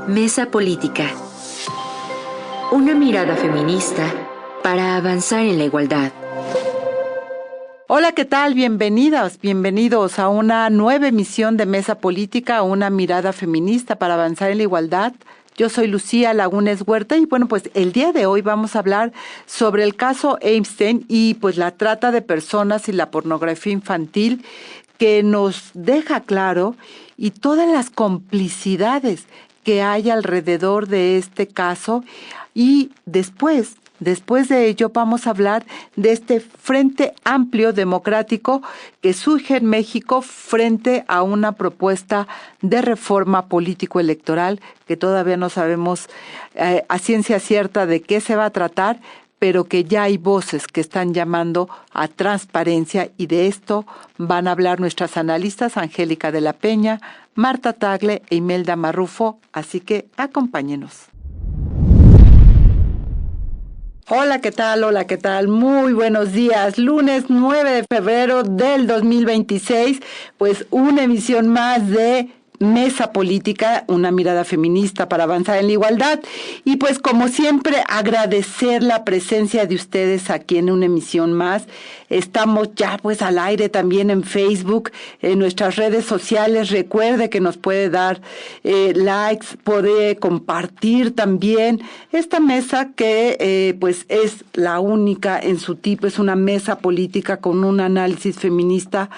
Mesa Política. Una mirada feminista para avanzar en la igualdad. Hola, ¿qué tal? Bienvenidos a una nueva emisión de Mesa Política, una mirada feminista para avanzar en la igualdad. Yo soy Lucía Lagunes Huerta y bueno, pues el día de hoy vamos a hablar sobre el caso Epstein y pues la trata de personas y la pornografía infantil que nos deja claro y todas las complicidades que hay alrededor de este caso y después de ello vamos a hablar de este Frente Amplio Democrático que surge en México frente a una propuesta de reforma político-electoral que todavía no sabemos a ciencia cierta de qué se va a tratar, pero que ya hay voces que están llamando a transparencia y de esto van a hablar nuestras analistas Angélica de la Peña, Marta Tagle e Imelda Marrufo, así que acompáñenos. Hola, ¿qué tal? Hola, ¿qué tal? Muy buenos días. Lunes 9 de febrero del 2026, pues una emisión más de Mesa Política, una mirada feminista para avanzar en la igualdad. Y pues como siempre, agradecer la presencia de ustedes aquí en una emisión más. Estamos ya pues al aire también en Facebook, en nuestras redes sociales. Recuerde que nos puede dar likes, puede compartir también esta mesa que pues es la única en su tipo, es una mesa política con un análisis feminista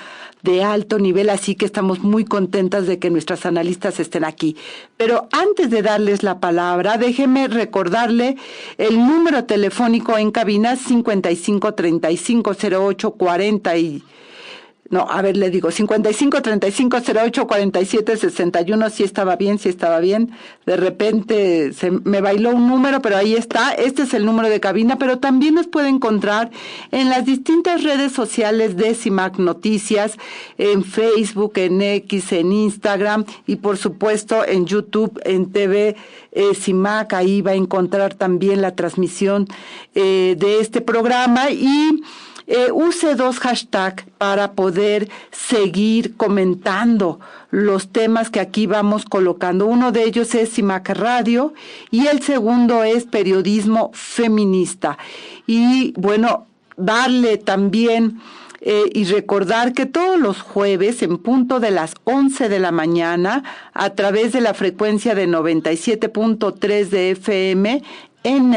de alto nivel, así que estamos muy contentas de que nuestras analistas estén aquí. Pero antes de darles la palabra, déjeme recordarle el número telefónico en cabina 5535084761. Si estaba bien. De repente se me bailó un número, pero ahí está. Este es el número de cabina, pero también nos puede encontrar en las distintas redes sociales de CIMAC Noticias, en Facebook, en X, en Instagram y por supuesto en YouTube, en TV CIMAC. Ahí va a encontrar también la transmisión de este programa y use 2 hashtags para poder seguir comentando los temas que aquí vamos colocando. Uno de ellos es CIMAC Radio y el segundo es periodismo feminista. Y bueno, darle también y recordar que todos los jueves en punto de las 11 de la mañana a través de la frecuencia de 97.3 de FM en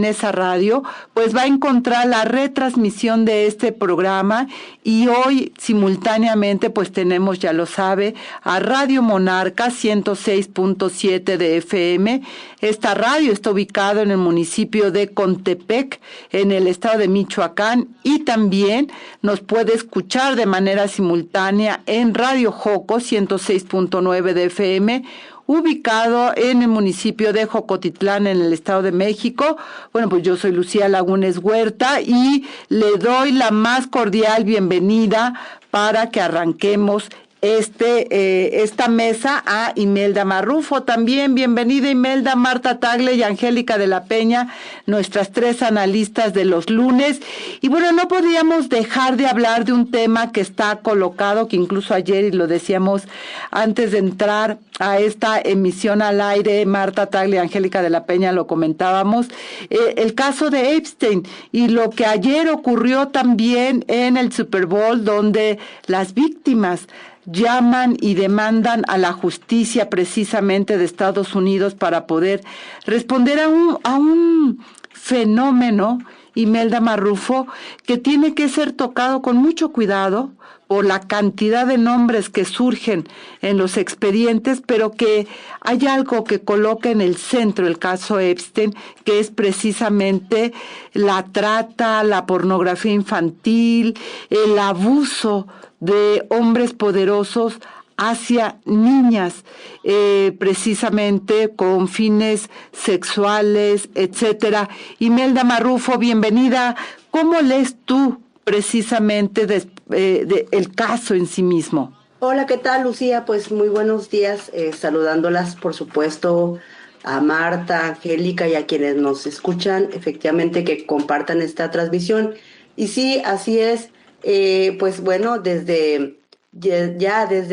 esa radio, pues va a encontrar la retransmisión de este programa y hoy simultáneamente pues tenemos, ya lo sabe, a Radio Monarca 106.7 de FM. Esta radio está ubicada en el municipio de Contepec, en el estado de Michoacán y también nos puede escuchar de manera simultánea en Radio Joco 106.9 de FM, ubicado en el municipio de Jocotitlán, en el Estado de México. Bueno, pues yo soy Lucía Lagunes Huerta y le doy la más cordial bienvenida para que arranquemos esta mesa a Imelda Marrufo. También bienvenida Imelda, Marta Tagle y Angélica de la Peña, nuestras 3 analistas de los lunes. Y bueno, no podíamos dejar de hablar de un tema que está colocado, que incluso ayer, y lo decíamos antes de entrar a esta emisión al aire, Marta Tagle y Angélica de la Peña lo comentábamos, el caso de Epstein y lo que ayer ocurrió también en el Super Bowl, donde las víctimas llaman y demandan a la justicia precisamente de Estados Unidos para poder responder a un fenómeno, Imelda Marrufo, que tiene que ser tocado con mucho cuidado por la cantidad de nombres que surgen en los expedientes, pero que hay algo que coloca en el centro el caso Epstein, que es precisamente la trata, la pornografía infantil, el abuso de hombres poderosos hacia niñas, precisamente con fines sexuales, etcétera. Imelda Marrufo, bienvenida. ¿Cómo lees tú precisamente el caso en sí mismo? Hola, ¿qué tal, Lucía? Pues muy buenos días, saludándolas, por supuesto, a Marta, Angélica y a quienes nos escuchan, efectivamente, que compartan esta transmisión. Y sí, así es. Pues bueno, desde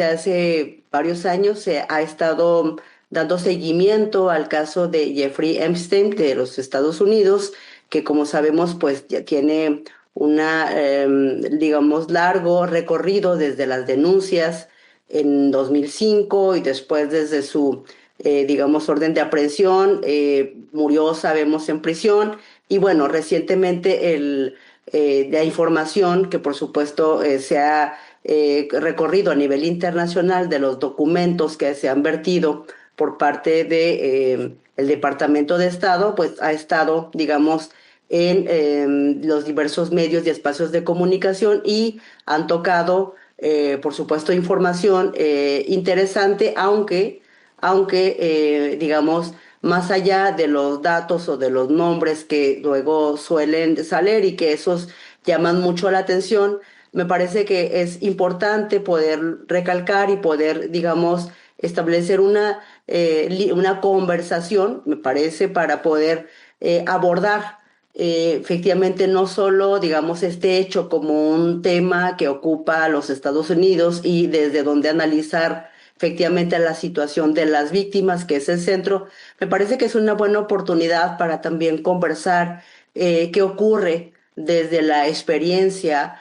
hace varios años se ha estado dando seguimiento al caso de Jeffrey Epstein de los Estados Unidos, que como sabemos pues ya tiene una, digamos, largo recorrido desde las denuncias en 2005 y después desde su, digamos, orden de aprehensión, murió, sabemos, en prisión. Y bueno, recientemente la información que por supuesto se ha recorrido a nivel internacional de los documentos que se han vertido por parte de el Departamento de Estado, pues ha estado, digamos, en los diversos medios y espacios de comunicación y han tocado, por supuesto, información interesante, aunque digamos, más allá de los datos o de los nombres que luego suelen salir y que esos llaman mucho la atención, me parece que es importante poder recalcar y poder, digamos, establecer una conversación, me parece, para poder abordar efectivamente no solo, digamos, este hecho como un tema que ocupa a los Estados Unidos y desde donde analizar efectivamente la situación de las víctimas, que es el centro, me parece que es una buena oportunidad para también conversar qué ocurre desde la experiencia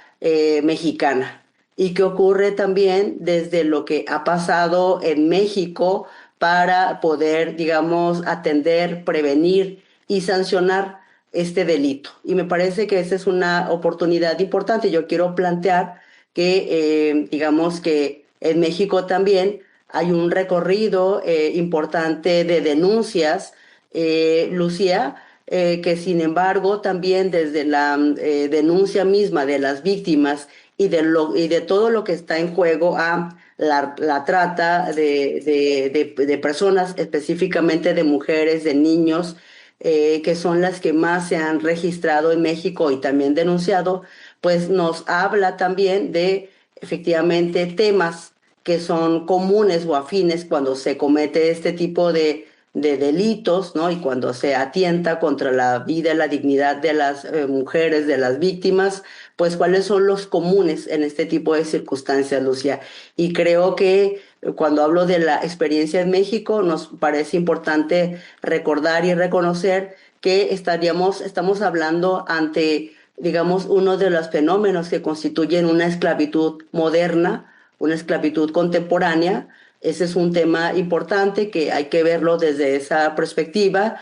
mexicana y qué ocurre también desde lo que ha pasado en México para poder, digamos, atender, prevenir y sancionar este delito. Y me parece que esa es una oportunidad importante. Yo quiero plantear que, digamos que en México también hay un recorrido importante de denuncias, Lucía, que sin embargo también desde la denuncia misma de las víctimas y de todo lo que está en juego a la trata de personas, específicamente de mujeres, de niños, que son las que más se han registrado en México y también denunciado, pues nos habla también de efectivamente temas que son comunes o afines cuando se comete este tipo de delitos, ¿no? Y cuando se atienta contra la vida y la dignidad de las mujeres, de las víctimas, pues cuáles son los comunes en este tipo de circunstancias, Lucia. Y creo que cuando hablo de la experiencia en México, nos parece importante recordar y reconocer que estamos hablando ante, digamos, uno de los fenómenos que constituyen una esclavitud moderna, una esclavitud contemporánea. Ese es un tema importante que hay que verlo desde esa perspectiva.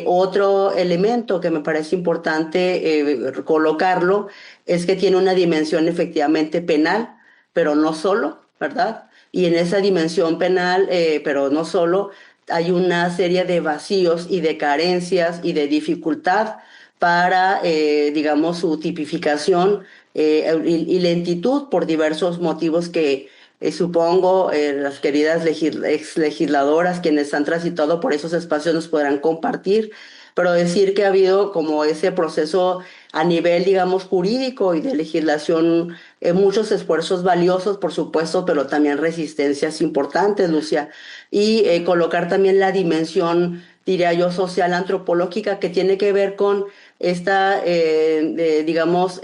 Otro elemento que me parece importante colocarlo es que tiene una dimensión efectivamente penal, pero no solo, ¿verdad? Y en esa dimensión penal, pero no solo, hay una serie de vacíos y de carencias y de dificultad para, digamos, su tipificación y lentitud por diversos motivos que supongo las queridas ex legisladoras quienes han transitado por esos espacios nos podrán compartir, pero decir que ha habido como ese proceso a nivel, digamos, jurídico y de legislación, muchos esfuerzos valiosos, por supuesto, pero también resistencias importantes, Lucia, y colocar también la dimensión, diría yo, social antropológica que tiene que ver con esta, digamos,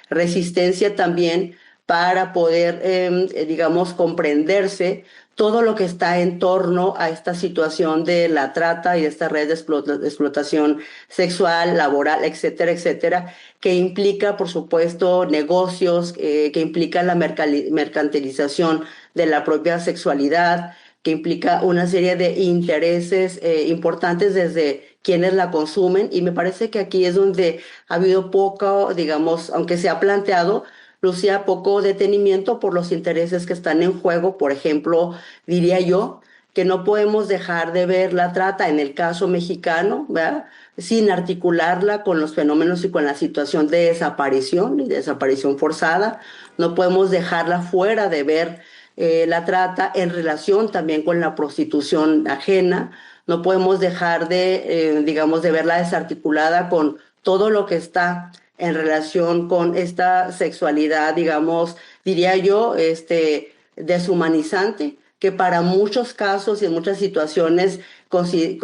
resistencia también para poder, digamos, comprenderse todo lo que está en torno a esta situación de la trata y esta red de explotación sexual, laboral, etcétera, etcétera, que implica, por supuesto, negocios, que implica la mercantilización de la propia sexualidad, que implica una serie de intereses importantes desde quienes la consumen, y me parece que aquí es donde ha habido poco, digamos, aunque se ha planteado, Lucía, poco detenimiento por los intereses que están en juego. Por ejemplo, diría yo que no podemos dejar de ver la trata en el caso mexicano, ¿verdad? Sin articularla con los fenómenos y con la situación de desaparición y desaparición forzada. No podemos dejarla fuera de ver la trata en relación también con la prostitución ajena. No podemos dejar de, digamos, de verla desarticulada con todo lo que está en relación con esta sexualidad, digamos, diría yo, deshumanizante, que para muchos casos y en muchas situaciones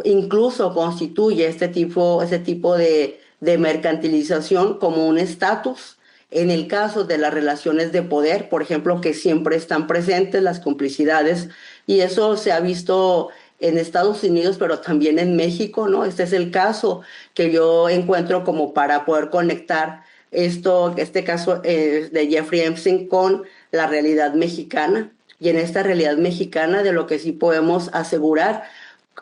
incluso constituye este tipo de mercantilización como un estatus En el caso de las relaciones de poder, por ejemplo, que siempre están presentes las complicidades, y eso se ha visto en Estados Unidos, pero también en México, ¿no? Este es el caso que yo encuentro como para poder conectar este caso de Jeffrey Epstein con la realidad mexicana. Y en esta realidad mexicana de lo que sí podemos asegurar,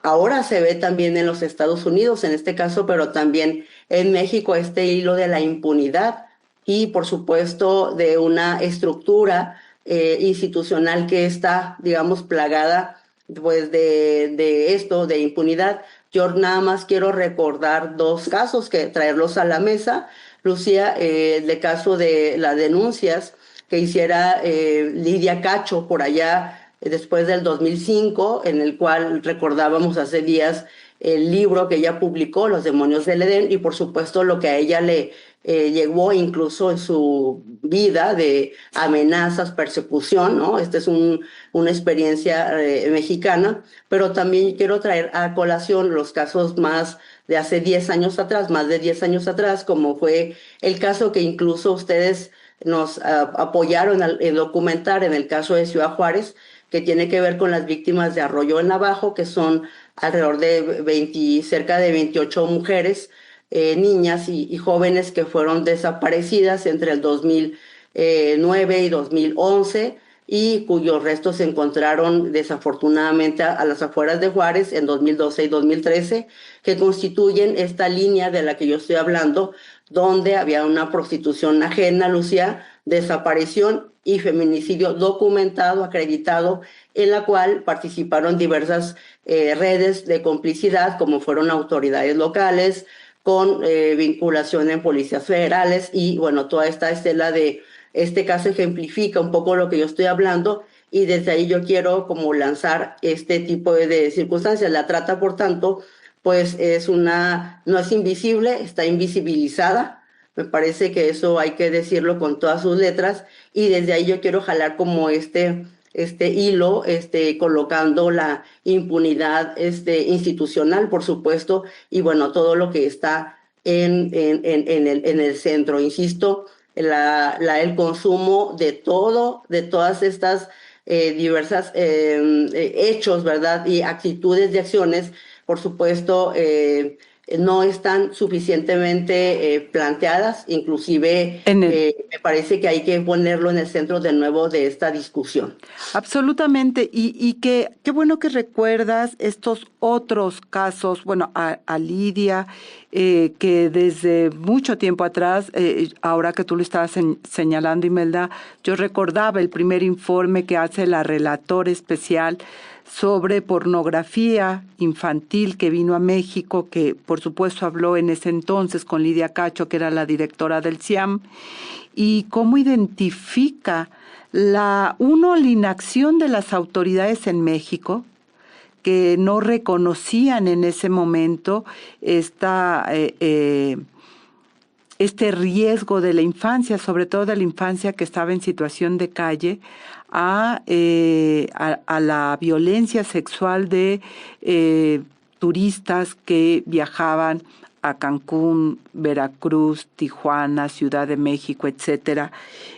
ahora se ve también en los Estados Unidos, en este caso, pero también en México, este hilo de la impunidad y, por supuesto, de una estructura institucional que está, digamos, plagada pues de esto, de impunidad. Yo nada más quiero recordar dos casos que traerlos a la mesa. Lucía, el caso de las denuncias que hiciera Lidia Cacho por allá después del 2005, en el cual recordábamos hace días el libro que ella publicó, Los demonios del Edén, y por supuesto lo que a ella le llegó incluso en su vida de amenazas, persecución, ¿no? Esta es una experiencia mexicana, pero también quiero traer a colación los casos más de hace 10 años atrás, más de 10 años atrás, como fue el caso que incluso ustedes nos apoyaron en documentar en el caso de Ciudad Juárez, que tiene que ver con las víctimas de Arroyo del Navajo, que son alrededor de cerca de 28 mujeres, niñas y jóvenes que fueron desaparecidas entre el 2009 y 2011 y cuyos restos se encontraron desafortunadamente a las afueras de Juárez en 2012 y 2013, que constituyen esta línea de la que yo estoy hablando, donde había una prostitución ajena, Lucía, desaparición y feminicidio documentado, acreditado, en la cual participaron diversas redes de complicidad, como fueron autoridades locales, con vinculación en policías federales, y bueno, toda esta estela de este caso ejemplifica un poco lo que yo estoy hablando, y desde ahí yo quiero como lanzar este tipo de circunstancias. La trata, por tanto, pues no es invisible, está invisibilizada. Me parece que eso hay que decirlo con todas sus letras, y desde ahí yo quiero jalar como este hilo, colocando la impunidad institucional, por supuesto, y bueno, todo lo que está en el centro. Insisto, el consumo de todas estas diversas hechos, ¿verdad? Y actitudes y acciones, por supuesto, no están suficientemente planteadas, inclusive me parece que hay que ponerlo en el centro de nuevo de esta discusión. Absolutamente, y qué bueno que recuerdas estos otros casos, bueno, a Lidia, que desde mucho tiempo atrás, ahora que tú lo estabas señalando, Imelda, yo recordaba el primer informe que hace la relatora especial sobre pornografía infantil que vino a México, que por supuesto habló en ese entonces con Lidia Cacho, que era la directora del CIAM, y cómo identifica la inacción de las autoridades en México, que no reconocían en ese momento este riesgo de la infancia, sobre todo de la infancia que estaba en situación de calle, a la violencia sexual de turistas que viajaban a Cancún, Veracruz, Tijuana, Ciudad de México, etcétera,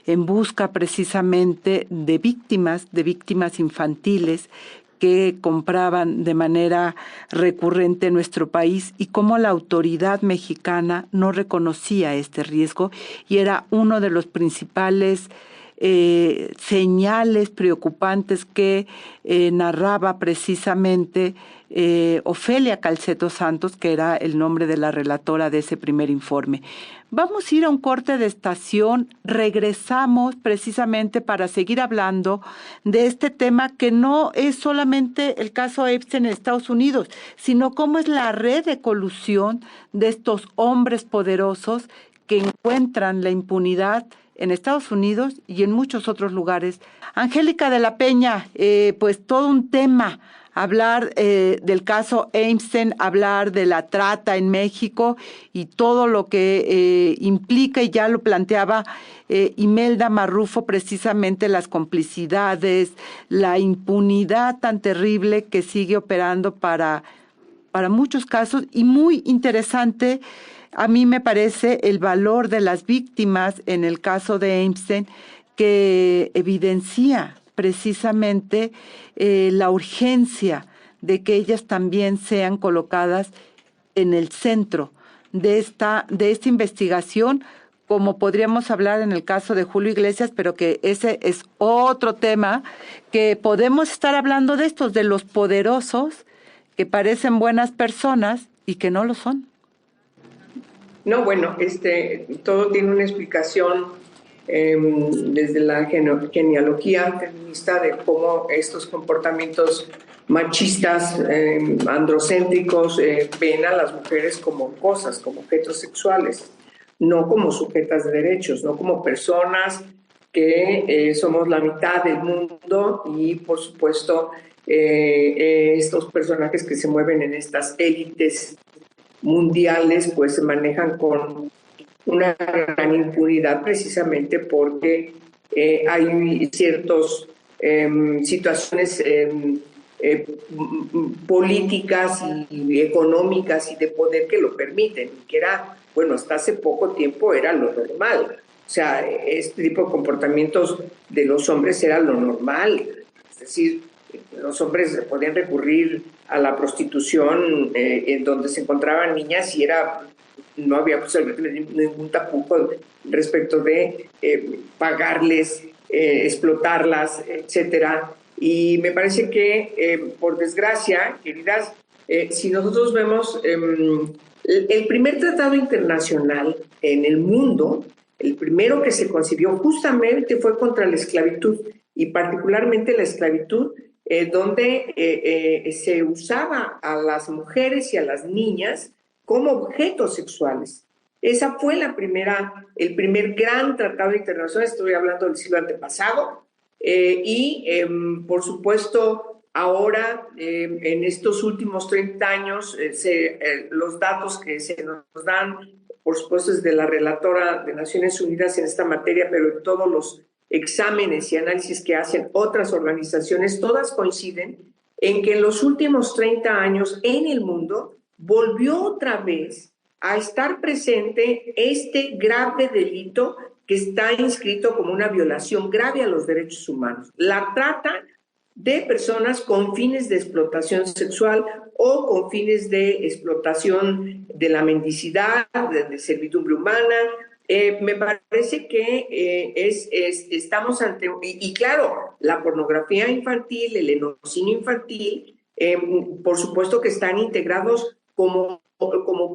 en busca precisamente de víctimas infantiles que compraban de manera recurrente en nuestro país, y cómo la autoridad mexicana no reconocía este riesgo, y era uno de los principales señales preocupantes que narraba precisamente Ofelia Calceto Santos, que era el nombre de la relatora de ese primer informe. Vamos a ir a un corte de estación, regresamos precisamente para seguir hablando de este tema, que no es solamente el caso Epstein en Estados Unidos, sino cómo es la red de colusión de estos hombres poderosos que encuentran la impunidad en Estados Unidos y en muchos otros lugares. Angélica de la Peña, pues todo un tema, hablar del caso Epstein, hablar de la trata en México y todo lo que implica, y ya lo planteaba Imelda Marrufo, precisamente las complicidades, la impunidad tan terrible que sigue operando para muchos casos, y muy interesante A mí me parece el valor de las víctimas en el caso de Epstein que evidencia precisamente la urgencia de que ellas también sean colocadas en el centro de esta investigación, como podríamos hablar en el caso de Julio Iglesias, pero que ese es otro tema, que podemos estar hablando de estos, de los poderosos que parecen buenas personas y que no lo son. No, bueno, todo tiene una explicación desde la genealogía feminista de cómo estos comportamientos machistas, androcéntricos, ven a las mujeres como cosas, como objetos sexuales, no como sujetas de derechos, no como personas que somos la mitad del mundo y, por supuesto, estos personajes que se mueven en estas élites mundiales pues se manejan con una gran impunidad precisamente porque hay ciertas situaciones políticas y económicas y de poder que lo permiten, que era, bueno, hasta hace poco tiempo era lo normal. O sea, este tipo de comportamientos de los hombres era lo normal. Es decir, los hombres podían recurrir a la prostitución en donde se encontraban niñas y no había pues, ningún tapujo respecto de pagarles, explotarlas, etcétera. Y me parece que, por desgracia, queridas, si nosotros vemos el primer tratado internacional en el mundo, el primero que se concibió justamente fue contra la esclavitud, y particularmente la esclavitud, donde se usaba a las mujeres y a las niñas como objetos sexuales. Esa fue el primer gran tratado internacional, estoy hablando del siglo antepasado, por supuesto, ahora, en estos últimos 30 años, los datos que se nos dan, por supuesto, es de la relatora de Naciones Unidas en esta materia, pero en todos los exámenes y análisis que hacen otras organizaciones, todas coinciden en que en los últimos 30 años en el mundo volvió otra vez a estar presente este grave delito que está inscrito como una violación grave a los derechos humanos. La trata de personas con fines de explotación sexual o con fines de explotación de la mendicidad, de servidumbre humana. Me parece que estamos ante... Y claro, la pornografía infantil, el enocinio infantil, por supuesto que están integrados como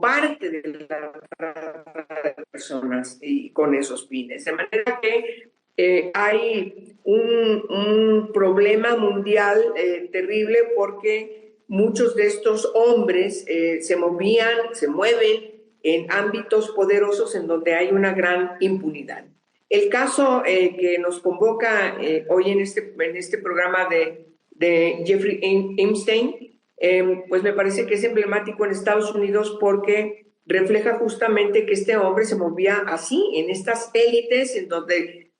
parte de la trata de personas y con esos fines. De manera que hay un problema mundial terrible porque muchos de estos hombres se mueven en ámbitos poderosos en donde hay una gran impunidad. El caso que nos convoca hoy en este programa de Jeffrey Epstein, pues me parece que es emblemático en Estados Unidos porque refleja justamente que este hombre se movía así, en estas élites, en donde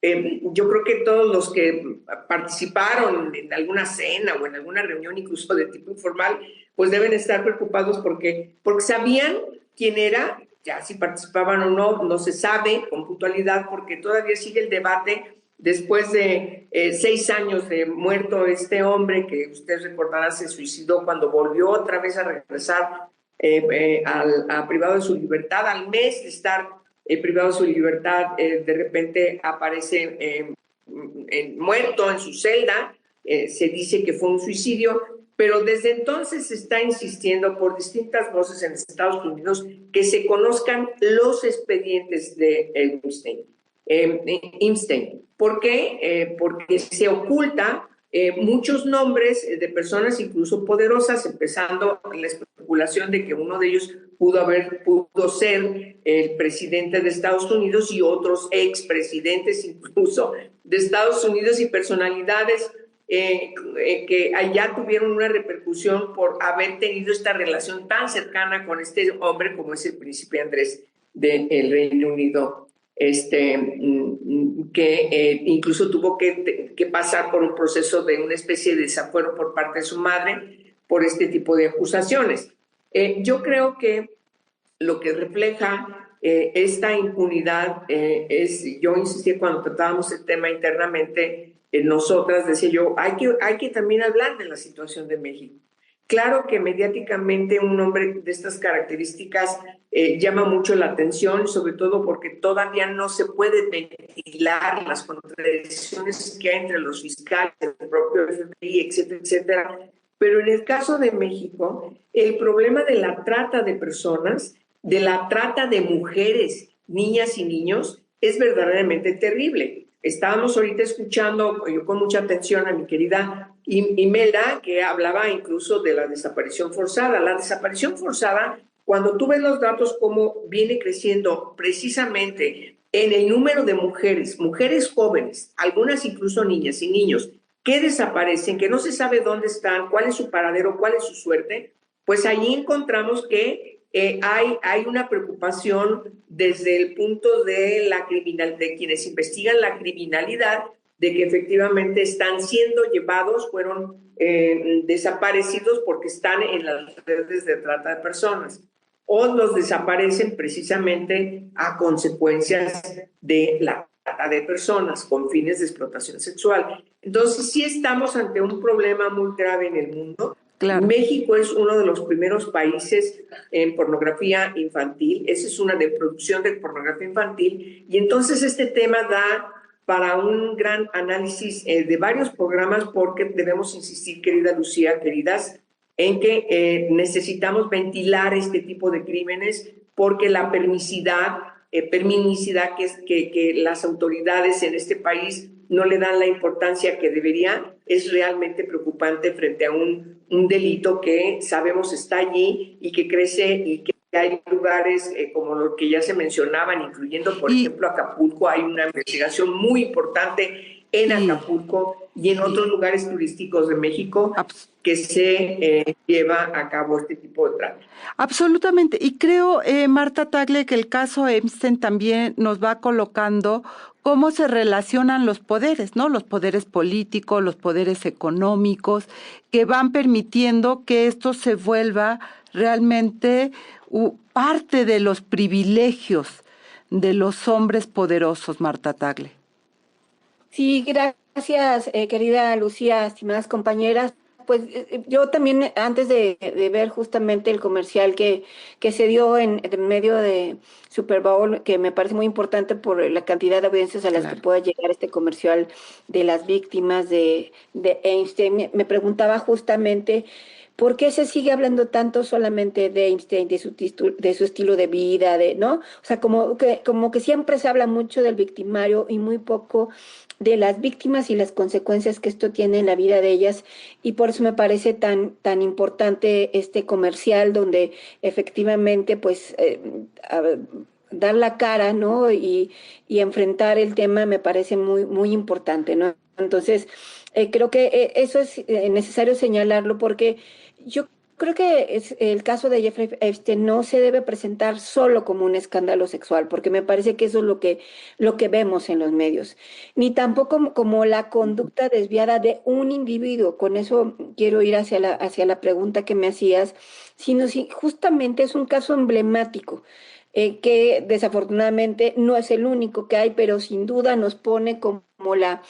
yo creo que todos los que participaron en alguna cena o en alguna reunión, incluso de tipo informal, pues deben estar preocupados porque sabían quién era. Ya si participaban o no, no se sabe con puntualidad porque todavía sigue el debate después de 6 años de muerto este hombre, que usted recordará se suicidó cuando volvió otra vez a regresar a privado de su libertad. Al mes de estar privado de su libertad, de repente aparece muerto en su celda. Se dice que fue un suicidio, pero desde entonces se está insistiendo por distintas voces en Estados Unidos que se conozcan los expedientes de Epstein. ¿Por qué? Porque se oculta muchos nombres de personas incluso poderosas, empezando la especulación de que uno de ellos pudo ser el presidente de Estados Unidos y otros expresidentes incluso de Estados Unidos y personalidades que allá tuvieron una repercusión por haber tenido esta relación tan cercana con este hombre como es el príncipe Andrés del Reino Unido, que incluso tuvo que pasar por un proceso de una especie de desafuero por parte de su madre por este tipo de acusaciones. Yo creo que lo que refleja esta impunidad yo insistí cuando tratábamos el tema internamente, nosotras, decía yo, hay que también hablar de la situación de México. Claro que mediáticamente un hombre de estas características llama mucho la atención, sobre todo porque todavía no se puede ventilar las contradicciones que hay entre los fiscales, el propio FBI, etcétera, etcétera. Pero en el caso de México, el problema de la trata de personas, de la trata de mujeres, niñas y niños, es verdaderamente terrible. Estábamos ahorita escuchando, yo con mucha atención, a mi querida Imelda, que hablaba incluso de la desaparición forzada. La desaparición forzada, cuando tú ves los datos, cómo viene creciendo precisamente en el número de mujeres jóvenes, algunas incluso niñas y niños, que desaparecen, que no se sabe dónde están, cuál es su paradero, cuál es su suerte, pues ahí encontramos que hay una preocupación desde el punto de de quienes investigan la criminalidad, de que efectivamente están siendo llevados, fueron desaparecidos porque están en las redes de trata de personas, o los desaparecen precisamente a consecuencias de la trata de personas con fines de explotación sexual. Entonces sí estamos ante un problema muy grave en el mundo. Claro. México es uno de los primeros países en pornografía infantil, esa es una de producción de pornografía infantil, y entonces este tema da para un gran análisis de varios programas, porque debemos insistir, querida Lucía, queridas, en que necesitamos ventilar este tipo de crímenes, porque la permisicidad que las autoridades en este país no le dan la importancia que debería, es realmente preocupante frente a un delito que sabemos está allí y que crece, y que hay lugares como los que ya se mencionaban, incluyendo, por ejemplo, Acapulco. Hay una investigación muy importante en Acapulco y en otros lugares turísticos de México que se lleva a cabo este tipo de trata. Absolutamente. Y creo, Marta Tagle, que el caso Epstein también nos va colocando cómo se relacionan los poderes, ¿no? Los poderes políticos, los poderes económicos, que van permitiendo que esto se vuelva realmente parte de los privilegios de los hombres poderosos, Marta Tagle. Sí, gracias, querida Lucía, estimadas compañeras. Pues yo también, antes de ver justamente el comercial que se dio en medio de Super Bowl, que me parece muy importante por la cantidad de audiencias a las que pueda llegar este comercial de las víctimas de Epstein, me preguntaba justamente ¿por qué se sigue hablando tanto solamente de Einstein, de su estilo de vida, ¿no? O sea, como que siempre se habla mucho del victimario y muy poco de las víctimas y las consecuencias que esto tiene en la vida de ellas, y por eso me parece tan importante este comercial donde efectivamente pues dar la cara, ¿no? Y enfrentar el tema me parece muy importante, ¿no? Entonces, creo que eso es necesario señalarlo, porque yo creo que el caso de Jeffrey Epstein no se debe presentar solo como un escándalo sexual, porque me parece que eso es lo que vemos en los medios, ni tampoco como la conducta desviada de un individuo. Con eso quiero ir hacia la pregunta que me hacías, sino si justamente es un caso emblemático. Que desafortunadamente no es el único que hay, pero sin duda nos pone como la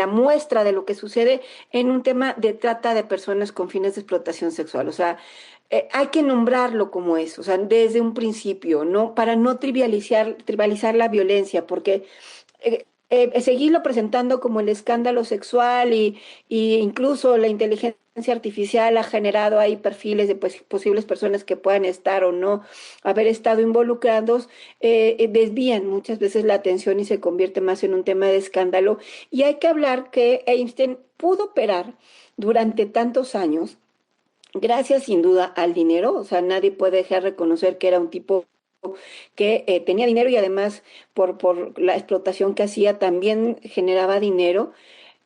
muestra de lo que sucede en un tema de trata de personas con fines de explotación sexual. O sea, hay que nombrarlo como es, o sea, desde un principio, ¿no? Para no trivializar la violencia, porque seguirlo presentando como el escándalo sexual y incluso la inteligencia artificial ha generado ahí perfiles de posibles personas que puedan estar o no haber estado involucrados, desvían muchas veces la atención y se convierte más en un tema de escándalo. Y hay que hablar que Einstein pudo operar durante tantos años gracias sin duda al dinero. O sea, nadie puede dejar de reconocer que era un tipo que tenía dinero, y además por la explotación que hacía también generaba dinero.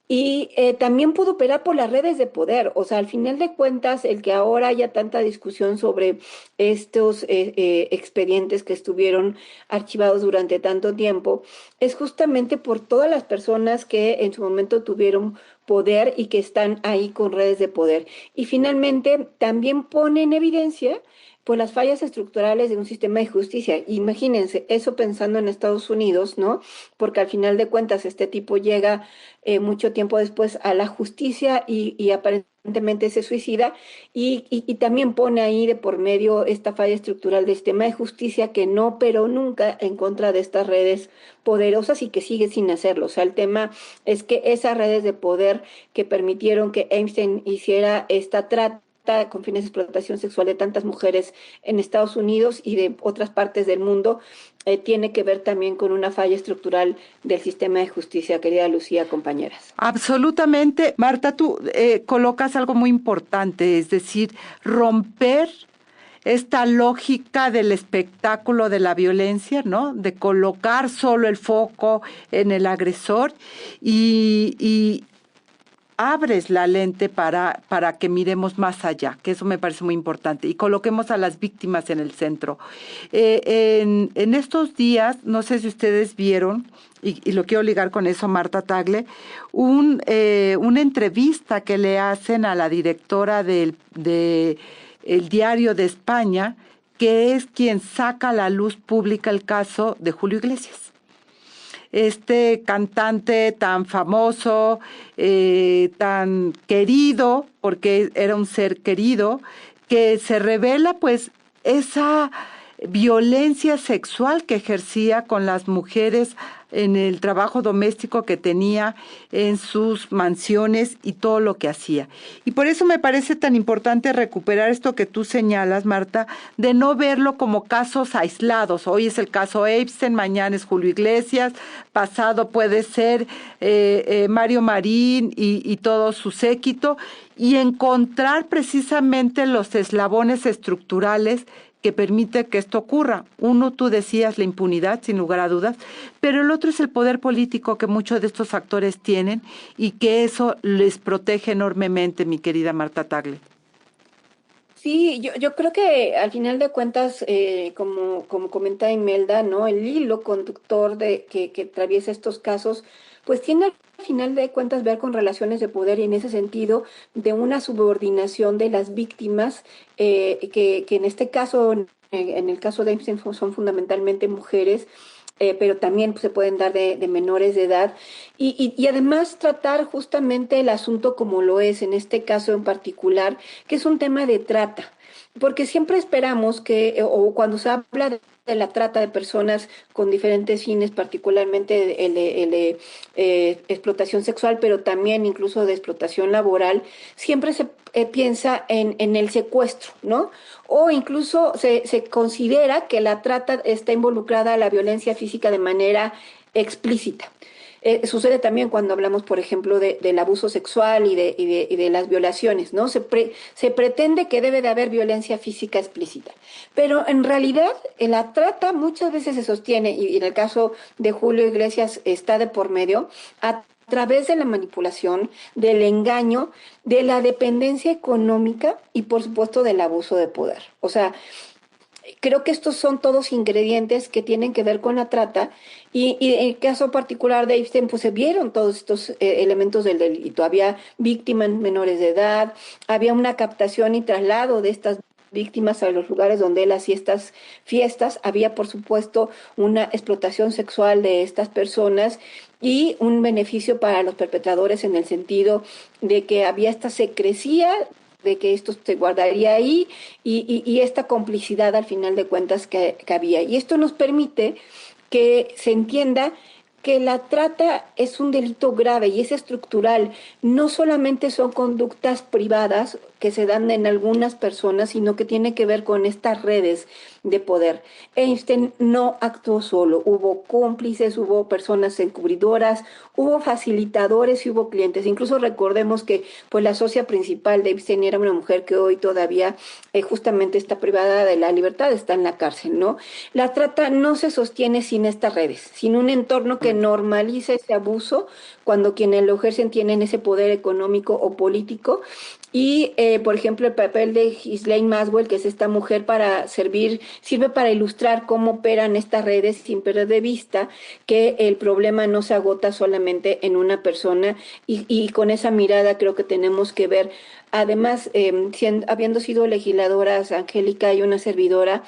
Y también pudo operar por las redes de poder. O sea, al final de cuentas, el que ahora haya tanta discusión sobre estos expedientes que estuvieron archivados durante tanto tiempo, es justamente por todas las personas que en su momento tuvieron poder y que están ahí con redes de poder. Y finalmente también pone en evidencia por las fallas estructurales de un sistema de justicia. Imagínense, eso pensando en Estados Unidos, ¿no? Porque al final de cuentas este tipo llega mucho tiempo después a la justicia y aparentemente se suicida y también pone ahí de por medio esta falla estructural del sistema de justicia que no operó nunca en contra de estas redes poderosas y que sigue sin hacerlo. O sea, el tema es que esas redes de poder que permitieron que Epstein hiciera esta trata con fines de explotación sexual de tantas mujeres en Estados Unidos y de otras partes del mundo, tiene que ver también con una falla estructural del sistema de justicia, querida Lucía, compañeras. Absolutamente. Marta, tú colocas algo muy importante, es decir, romper esta lógica del espectáculo de la violencia, ¿no? De colocar solo el foco en el agresor y abres la lente para que miremos más allá, que eso me parece muy importante, y coloquemos a las víctimas en el centro. En estos días, no sé si ustedes vieron, y lo quiero ligar con eso, Marta Tagle, una entrevista que le hacen a la directora de El Diario de España, que es quien saca a la luz pública el caso de Julio Iglesias. Este cantante tan famoso, tan querido, porque era un ser querido, que se revela pues esa violencia sexual que ejercía con las mujeres en el trabajo doméstico que tenía en sus mansiones y todo lo que hacía. Y por eso me parece tan importante recuperar esto que tú señalas, Marta, de no verlo como casos aislados. Hoy es el caso Epstein, mañana es Julio Iglesias, pasado puede ser Mario Marín y todo su séquito, y encontrar precisamente los eslabones estructurales que permite que esto ocurra. Uno, tú decías, la impunidad, sin lugar a dudas, pero el otro es el poder político que muchos de estos actores tienen y que eso les protege enormemente, mi querida Marta Tagle. Sí, yo creo que al final de cuentas, como comenta Imelda, ¿no? El hilo conductor que atraviesa estos casos, pues tiene al final de cuentas ver con relaciones de poder y en ese sentido de una subordinación de las víctimas, que en este caso, en el caso de Epstein son fundamentalmente mujeres, pero también pues, se pueden dar de menores de edad y además tratar justamente el asunto como lo es en este caso en particular, que es un tema de trata, porque siempre esperamos que, o cuando se habla de la trata de personas con diferentes fines, particularmente el de explotación sexual, pero también incluso de explotación laboral, siempre se piensa en el secuestro, ¿no? O incluso se considera que la trata está involucrada a la violencia física de manera explícita. Sucede también cuando hablamos, por ejemplo, del abuso sexual y de las violaciones, ¿no? Se pretende que debe de haber violencia física explícita, pero en realidad en la trata muchas veces se sostiene, y en el caso de Julio Iglesias está de por medio, a través de la manipulación, del engaño, de la dependencia económica y, por supuesto, del abuso de poder. O sea, creo que estos son todos ingredientes que tienen que ver con la trata y en el caso particular de Epstein, pues se vieron todos estos elementos del delito. Había víctimas menores de edad, había una captación y traslado de estas víctimas a los lugares donde él hacía estas fiestas, había por supuesto una explotación sexual de estas personas y un beneficio para los perpetradores en el sentido de que había esta secrecía de que esto se guardaría ahí y esta complicidad al final de cuentas que había. Y esto nos permite que se entienda que la trata es un delito grave y es estructural. No solamente son conductas privadas que se dan en algunas personas, sino que tiene que ver con estas redes de poder. Epstein no actuó solo, hubo cómplices, hubo personas encubridoras, hubo facilitadores y hubo clientes. Incluso recordemos que pues la socia principal de Epstein era una mujer que hoy todavía justamente está privada de la libertad, está en la cárcel, ¿no? La trata no se sostiene sin estas redes, sin un entorno que normalice ese abuso cuando quienes lo ejercen tienen ese poder económico o político Y, por ejemplo, el papel de Ghislaine Maxwell, que es esta mujer sirve para ilustrar cómo operan estas redes sin perder de vista que el problema no se agota solamente en una persona y con esa mirada creo que tenemos que ver. Además, habiendo sido legisladoras, Angélica y una servidora,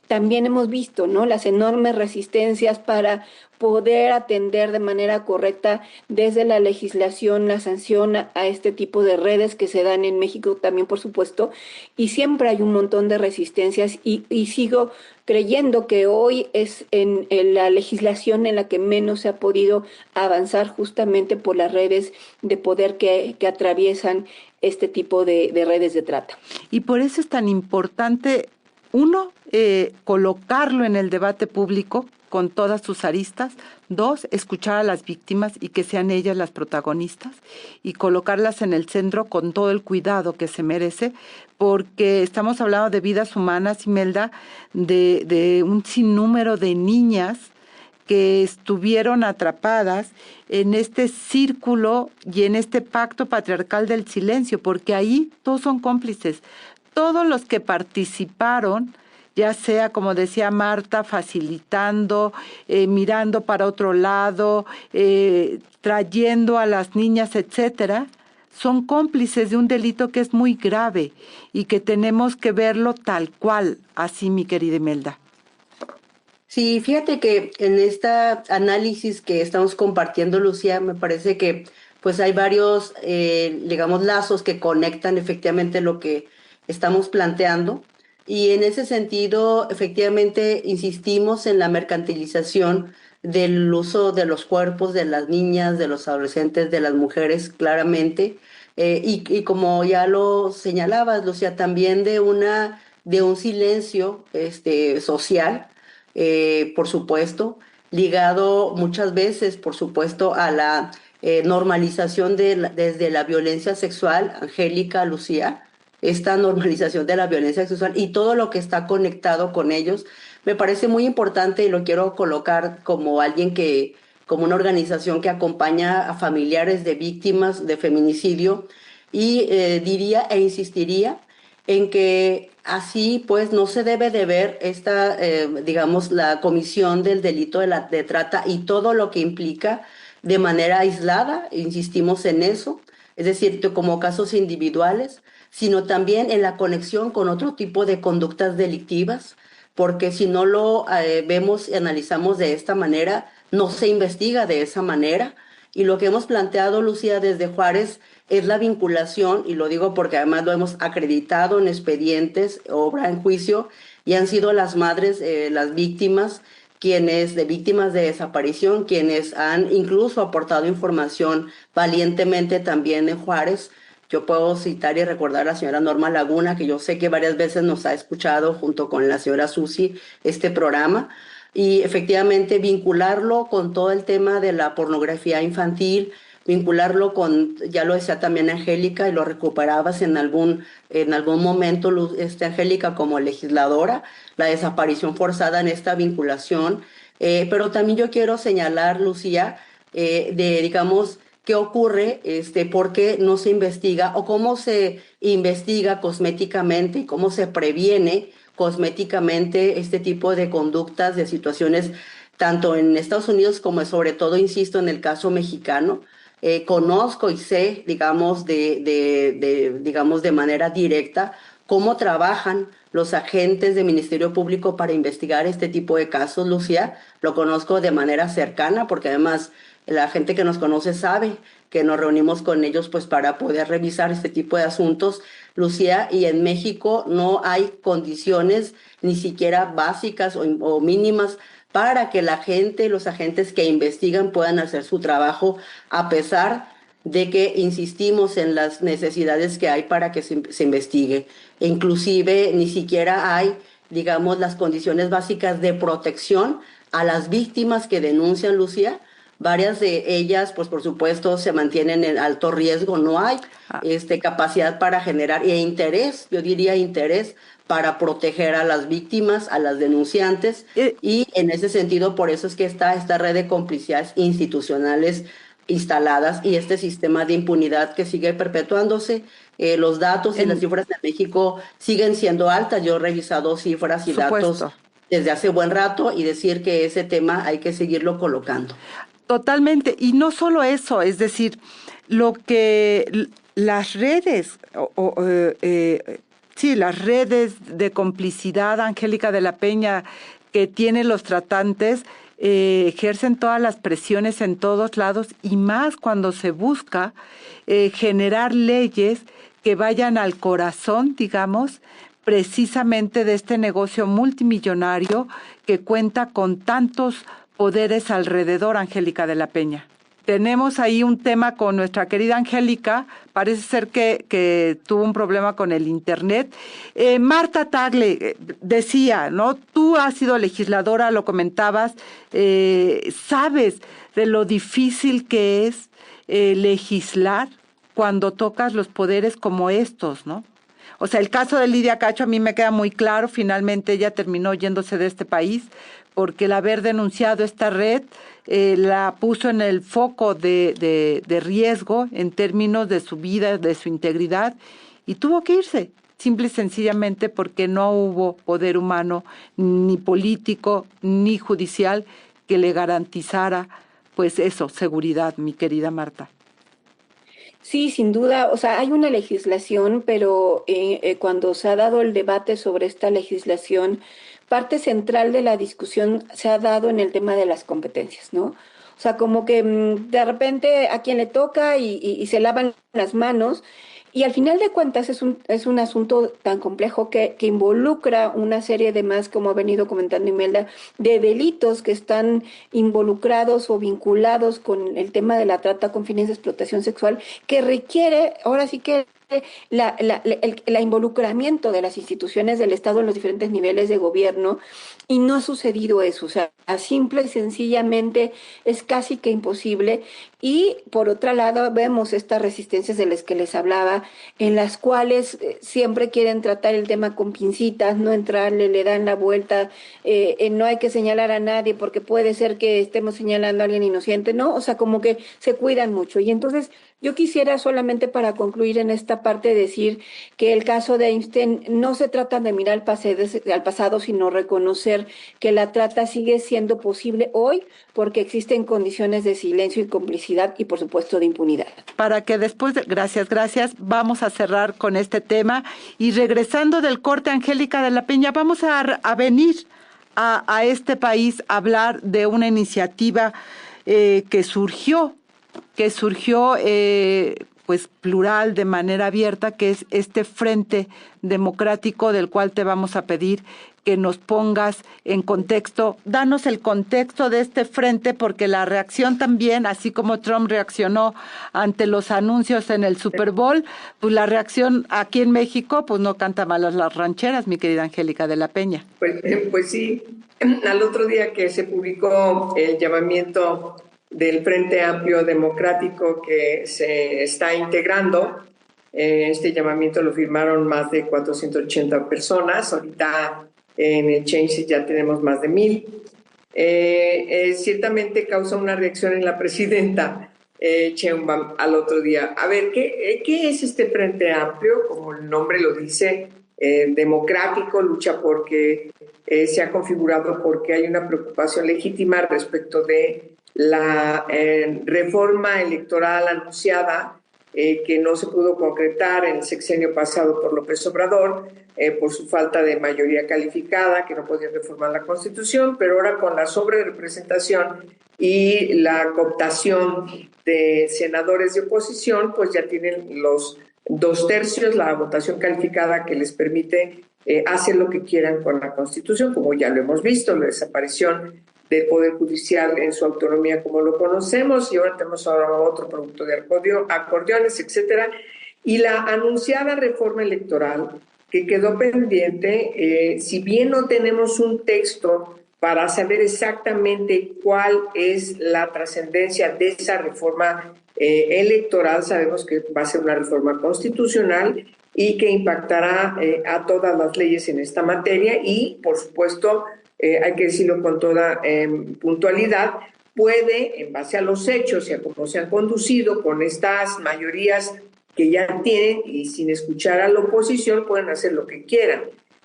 también hemos visto, ¿no? Las enormes resistencias para poder atender de manera correcta desde la legislación, la sanción a este tipo de redes que se dan en México también, por supuesto, y siempre hay un montón de resistencias y sigo creyendo que hoy es en la legislación en la que menos se ha podido avanzar justamente por las redes de poder que atraviesan este tipo de redes de trata. Y por eso es tan importante, uno, colocarlo en el debate público con todas sus aristas. Dos, escuchar a las víctimas y que sean ellas las protagonistas y colocarlas en el centro con todo el cuidado que se merece, porque estamos hablando de vidas humanas, Imelda, de un sinnúmero de niñas que estuvieron atrapadas en este círculo y en este pacto patriarcal del silencio, porque ahí todos son cómplices. Todos los que participaron, ya sea, como decía Marta, facilitando, mirando para otro lado, trayendo a las niñas, etcétera, son cómplices de un delito que es muy grave y que tenemos que verlo tal cual, así, mi querida Imelda. Sí, fíjate que en este análisis que estamos compartiendo, Lucía, me parece que pues hay varios, digamos, lazos que conectan efectivamente lo que estamos planteando. Y en ese sentido, efectivamente, insistimos en la mercantilización del uso de los cuerpos de las niñas, de los adolescentes, de las mujeres, claramente. Y como ya lo señalabas, Lucía, también de un silencio social, por supuesto, ligado muchas veces, por supuesto, a la normalización desde la violencia sexual, Angélica, Lucía, esta normalización de la violencia sexual y todo lo que está conectado con ellos, me parece muy importante y lo quiero colocar como como una organización que acompaña a familiares de víctimas de feminicidio y diría e insistiría en que así pues no se debe de ver digamos, la comisión del delito de trata y todo lo que implica de manera aislada, insistimos en eso, es decir, como casos individuales, sino también en la conexión con otro tipo de conductas delictivas, porque si no lo vemos y analizamos de esta manera, no se investiga de esa manera. Y lo que hemos planteado, Lucía, desde Juárez es la vinculación, y lo digo porque además lo hemos acreditado en expedientes, obra en juicio, y han sido las madres, las víctimas, víctimas de desaparición, quienes han incluso aportado información valientemente también en Juárez. Yo puedo citar y recordar a la señora Norma Laguna, que yo sé que varias veces nos ha escuchado junto con la señora Susi este programa, y efectivamente vincularlo con todo el tema de la pornografía infantil, vincularlo con, ya lo decía también Angélica, y lo recuperabas en algún momento, Angélica, como legisladora, la desaparición forzada en esta vinculación. Pero también yo quiero señalar, Lucía, digamos, qué ocurre, por qué no se investiga o cómo se investiga cosméticamente y cómo se previene cosméticamente este tipo de conductas, de situaciones, tanto en Estados Unidos como sobre todo, insisto, en el caso mexicano. Conozco y sé, digamos, digamos, de manera directa cómo trabajan los agentes del Ministerio Público para investigar este tipo de casos, Lucía. Lo conozco de manera cercana porque además la gente que nos conoce sabe que nos reunimos con ellos pues para poder revisar este tipo de asuntos, Lucía, y en México no hay condiciones ni siquiera básicas o mínimas para que la gente, los agentes que investigan puedan hacer su trabajo, a pesar de que insistimos en las necesidades que hay para que se investigue. E inclusive ni siquiera hay, digamos, las condiciones básicas de protección a las víctimas que denuncian, Lucía. Varias de ellas, pues por supuesto, se mantienen en alto riesgo. No hay capacidad para generar interés, yo diría interés, para proteger a las víctimas, a las denunciantes. Y en ese sentido, por eso es que está esta red de complicidades institucionales instaladas y este sistema de impunidad que sigue perpetuándose. Los datos y las cifras de México siguen siendo altas. Yo he revisado cifras y datos Supuesto. desde hace buen rato y decir que ese tema hay que seguirlo colocando. Totalmente. Y no solo eso, es decir, lo que las redes, sí, las redes de complicidad, Angélica de la Peña, que tienen los tratantes, ejercen todas las presiones en todos lados y más cuando se busca generar leyes que vayan al corazón, digamos, precisamente de este negocio multimillonario que cuenta con tantos poderes alrededor, Angélica de la Peña. Tenemos ahí un tema con nuestra querida Angélica, parece ser que tuvo un problema con el internet. Marta Tagle decía, ¿no? Tú has sido legisladora, lo comentabas, sabes de lo difícil que es legislar cuando tocas los poderes como estos, ¿no? O sea, el caso de Lidia Cacho a mí me queda muy claro, finalmente ella terminó yéndose de este país porque el haber denunciado esta red la puso en el foco de riesgo en términos de su vida, de su integridad, y tuvo que irse, simple y sencillamente porque no hubo poder humano, ni político, ni judicial, que le garantizara, pues eso, seguridad, mi querida Marta. Sí, sin duda, o sea, hay una legislación, pero cuando se ha dado el debate sobre esta legislación, parte central de la discusión se ha dado en el tema de las competencias, ¿no? O sea, como que de repente a quien le toca y se lavan las manos, y al final de cuentas es un asunto tan complejo que involucra una serie de más, como ha venido comentando Imelda, de delitos que están involucrados o vinculados con el tema de la trata con fines de explotación sexual, que requiere, ahora sí que el involucramiento de las instituciones del Estado en los diferentes niveles de gobierno, y no ha sucedido eso, o sea, simple y sencillamente es casi que imposible. Y por otro lado vemos estas resistencias de las que les hablaba, en las cuales siempre quieren tratar el tema con pincitas, no entrarle, le dan la vuelta, no hay que señalar a nadie porque puede ser que estemos señalando a alguien inocente, ¿no? O sea, como que se cuidan mucho. Y entonces yo quisiera solamente para concluir en esta parte decir que el caso de Einstein no se trata de mirar al pasado, sino reconocer que la trata sigue siendo posible hoy porque existen condiciones de silencio y complicidad y por supuesto de impunidad. Para que después, gracias, vamos a cerrar con este tema y regresando del corte, Angélica de la Peña, vamos a venir a este país a hablar de una iniciativa que surgió pues plural, de manera abierta, que es este Frente Democrático del cual te vamos a pedir que nos pongas en contexto. Danos el contexto de este frente, porque la reacción también, así como Trump reaccionó ante los anuncios en el Super Bowl, pues la reacción aquí en México, pues no canta malas las rancheras, mi querida Angélica de la Peña. Pues sí, al otro día que se publicó el llamamiento del Frente Amplio Democrático que se está integrando, este llamamiento lo firmaron más de 480 personas, ahorita en el Change ya tenemos más de 1,000. Ciertamente causa una reacción en la presidenta Sheinbaum al otro día. A ver, ¿qué es este Frente Amplio? Como el nombre lo dice, democrático, lucha porque se ha configurado porque hay una preocupación legítima respecto de la reforma electoral anunciada que no se pudo concretar en el sexenio pasado por López Obrador, por su falta de mayoría calificada, que no podía reformar la Constitución, pero ahora con la sobrerepresentación y la cooptación de senadores de oposición, pues ya tienen los 2/3, la votación calificada que les permite hacer lo que quieran con la Constitución, como ya lo hemos visto, la desaparición del Poder Judicial en su autonomía como lo conocemos, y ahora tenemos otro producto de acordeones, etcétera. Y la anunciada reforma electoral que quedó pendiente, si bien no tenemos un texto para saber exactamente cuál es la trascendencia de esa reforma electoral, sabemos que va a ser una reforma constitucional y que impactará a todas las leyes en esta materia y, por supuesto, hay que decirlo con toda puntualidad, puede, en base a los hechos y a cómo se han conducido con estas mayorías que ya tienen y sin escuchar a la oposición, pueden hacer lo que quieran.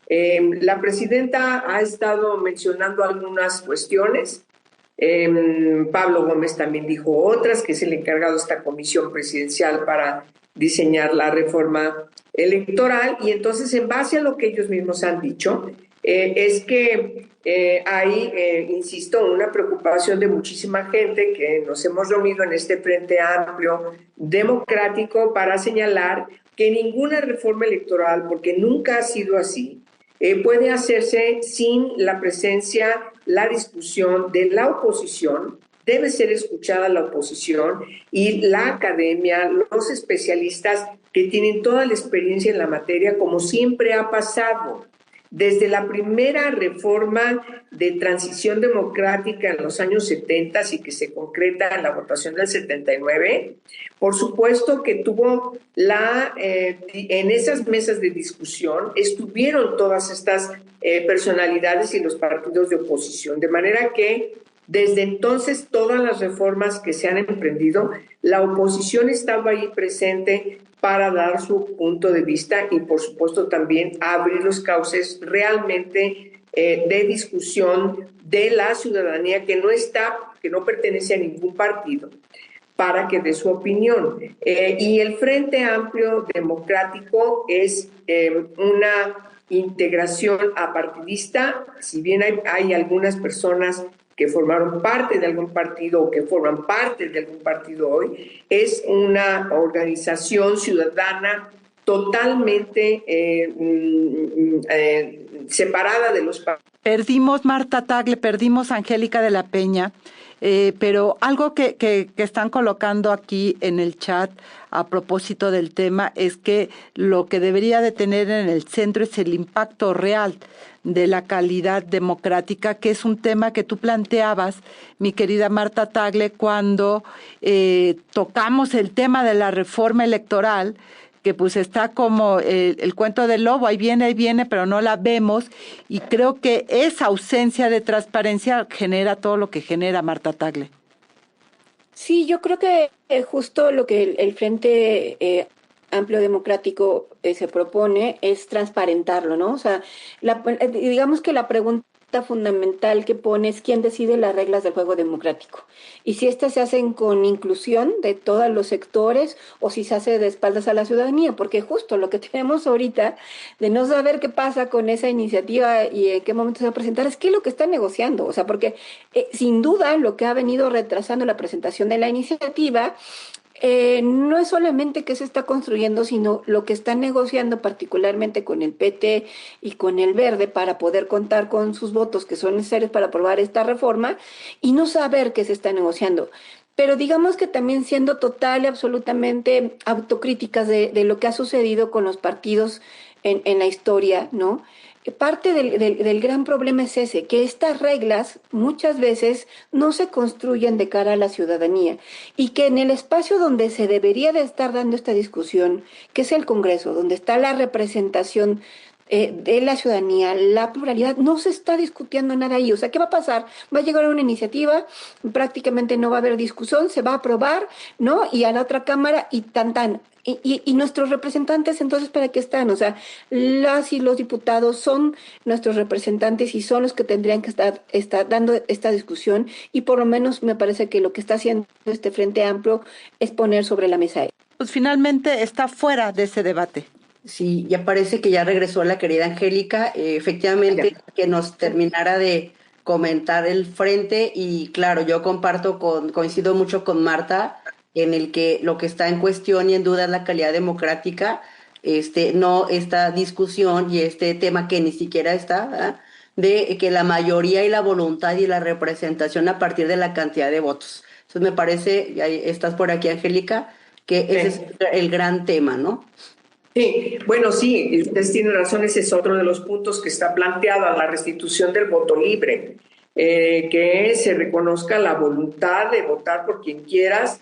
La presidenta ha estado mencionando algunas cuestiones. Pablo Gómez también dijo otras, que es el encargado de esta comisión presidencial para diseñar la reforma electoral, y entonces en base a lo que ellos mismos han dicho, es que hay, insisto, una preocupación de muchísima gente que nos hemos reunido en este Frente Amplio Democrático para señalar que ninguna reforma electoral, porque nunca ha sido así, puede hacerse sin la presencia, la discusión de la oposición. Debe ser escuchada la oposición y la academia, los especialistas que tienen toda la experiencia en la materia, como siempre ha pasado. Desde la primera reforma de transición democrática en los años 70 y que se concreta en la votación del 79, por supuesto que tuvo en esas mesas de discusión estuvieron todas estas personalidades y los partidos de oposición, de manera que desde entonces todas las reformas que se han emprendido, la oposición estaba ahí presente para dar su punto de vista y por supuesto también abrir los cauces realmente de discusión de la ciudadanía que no pertenece a ningún partido, para que dé su opinión. Y el Frente Amplio Democrático es una integración apartidista, si bien hay algunas personas que formaron parte de algún partido o que forman parte de algún partido hoy, es una organización ciudadana totalmente separada de los partidos. Perdimos Marta Tagle, perdimos a Angélica de la Peña, pero algo que están colocando aquí en el chat a propósito del tema es que lo que debería de tener en el centro es el impacto real de la calidad democrática, que es un tema que tú planteabas, mi querida Marta Tagle, cuando tocamos el tema de la reforma electoral, que pues está como el cuento del lobo, ahí viene, pero no la vemos, y creo que esa ausencia de transparencia genera todo lo que genera, Marta Tagle. Sí, yo creo que justo lo que el Frente Amplio Democrático se propone es transparentarlo, ¿no? O sea, digamos que la pregunta fundamental que pone es quién decide las reglas del juego democrático y si estas se hacen con inclusión de todos los sectores o si se hace de espaldas a la ciudadanía, porque justo lo que tenemos ahorita de no saber qué pasa con esa iniciativa y en qué momento se va a presentar es qué es lo que está negociando, o sea, porque sin duda lo que ha venido retrasando la presentación de la iniciativa no es solamente que se está construyendo, sino lo que están negociando particularmente con el PT y con el Verde para poder contar con sus votos que son necesarios para aprobar esta reforma y no saber qué se está negociando. Pero digamos que también siendo total y absolutamente autocríticas de lo que ha sucedido con los partidos en la historia, ¿no? Parte del gran problema es ese, que estas reglas muchas veces no se construyen de cara a la ciudadanía y que en el espacio donde se debería de estar dando esta discusión, que es el Congreso, donde está la representación de la ciudadanía, la pluralidad, no se está discutiendo nada ahí. O sea, ¿qué va a pasar? Va a llegar una iniciativa, prácticamente no va a haber discusión, se va a aprobar, ¿no? Y a la otra Cámara y tan. Y nuestros representantes, entonces, ¿para qué están? O sea, las y los diputados son nuestros representantes y son los que tendrían que estar dando esta discusión y por lo menos me parece que lo que está haciendo este Frente Amplio es poner sobre la mesa. Pues finalmente está fuera de ese debate. Sí, ya parece que ya regresó la querida Angélica. Efectivamente, que nos terminara de comentar el frente y claro, yo coincido mucho con Marta en el que lo que está en cuestión y en duda es la calidad democrática, no esta discusión y este tema que ni siquiera está, ¿verdad? De que la mayoría y la voluntad y la representación a partir de la cantidad de votos. Entonces me parece, estás por aquí Angélica, que ese es el gran tema, ¿no? Sí, bueno, sí, ustedes tienen razón, ese es otro de los puntos que está planteado, la restitución del voto libre, que se reconozca la voluntad de votar por quien quieras.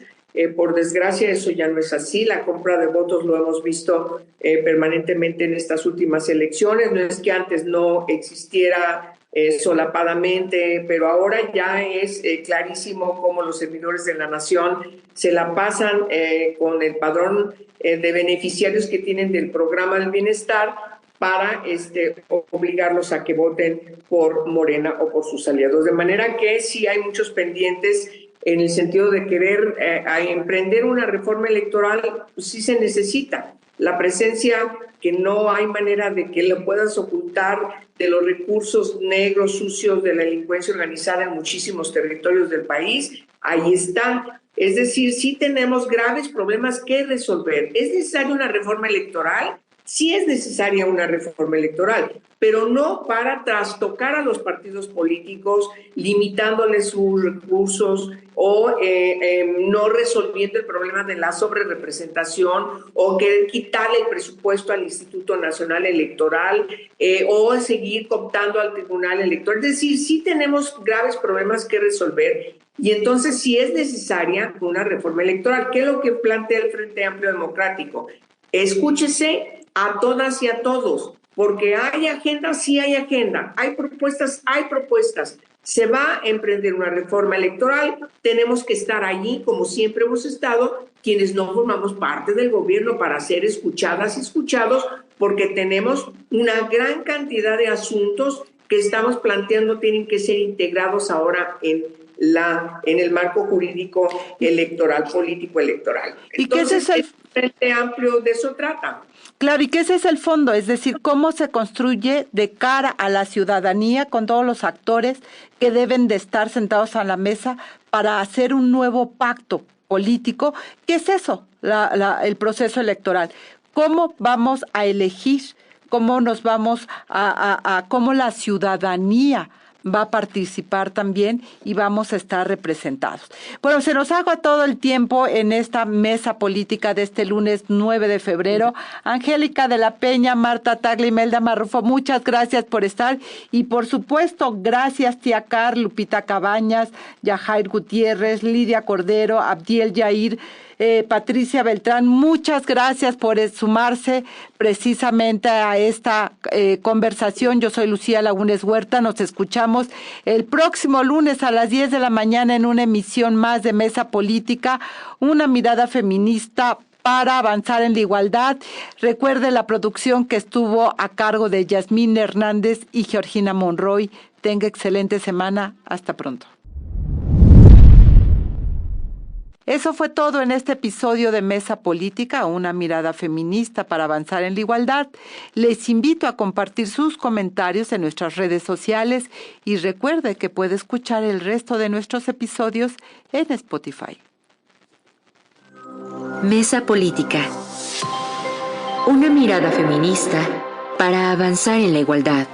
Por desgracia eso ya no es así, la compra de votos lo hemos visto permanentemente en estas últimas elecciones, no es que antes no existiera solapadamente, pero ahora ya es clarísimo cómo los servidores de la nación se la pasan con el padrón de beneficiarios que tienen del programa del bienestar para obligarlos a que voten por Morena o por sus aliados. De manera que sí hay muchos pendientes en el sentido de querer emprender una reforma electoral, pues sí se necesita la presencia, que no hay manera de que lo puedas ocultar, de los recursos negros, sucios de la delincuencia organizada en muchísimos territorios del país. Ahí está. Es decir, sí tenemos graves problemas que resolver. ¿Es necesaria una reforma electoral? Sí es necesaria una reforma electoral, pero no para trastocar a los partidos políticos, limitándoles sus recursos o no resolviendo el problema de la sobrerepresentación o querer quitarle el presupuesto al Instituto Nacional Electoral o seguir cooptando al Tribunal Electoral. Es decir, sí tenemos graves problemas que resolver y entonces sí es necesaria una reforma electoral. ¿Qué es lo que plantea el Frente Amplio Democrático? Escúchese a todas y a todos, porque hay agenda, sí hay agenda, hay propuestas, se va a emprender una reforma electoral, tenemos que estar allí, como siempre hemos estado, quienes no formamos parte del gobierno, para ser escuchadas y escuchados, porque tenemos una gran cantidad de asuntos que estamos planteando, tienen que ser integrados ahora en el marco jurídico electoral, político electoral. ¿Y qué es el Frente Amplio de eso trata? Claro, y que ese es el fondo, es decir, cómo se construye de cara a la ciudadanía con todos los actores que deben de estar sentados a la mesa para hacer un nuevo pacto político. ¿Qué es eso? El proceso electoral. ¿Cómo vamos a elegir? ¿Cómo nos vamos cómo la ciudadanía va a participar también y vamos a estar representados? Bueno, se nos agua todo el tiempo en esta mesa política de este lunes 9 de febrero. Angélica de la Peña, Marta Tagle, Imelda Marrufo, muchas gracias por estar y por supuesto, gracias tía Car, Lupita Cabañas, Yajair Gutiérrez, Lidia Cordero, Abdiel Yair, Patricia Beltrán, muchas gracias por sumarse precisamente a esta conversación. Yo soy Lucía Lagunes Huerta, nos escuchamos el próximo lunes a las 10 de la mañana en una emisión más de Mesa Política, una mirada feminista para avanzar en la igualdad. Recuerde la producción que estuvo a cargo de Yasmín Hernández y Georgina Monroy. Tenga excelente semana. Hasta pronto. Eso fue todo en este episodio de Mesa Política, una mirada feminista para avanzar en la igualdad. Les invito a compartir sus comentarios en nuestras redes sociales y recuerde que puede escuchar el resto de nuestros episodios en Spotify. Mesa Política, una mirada feminista para avanzar en la igualdad.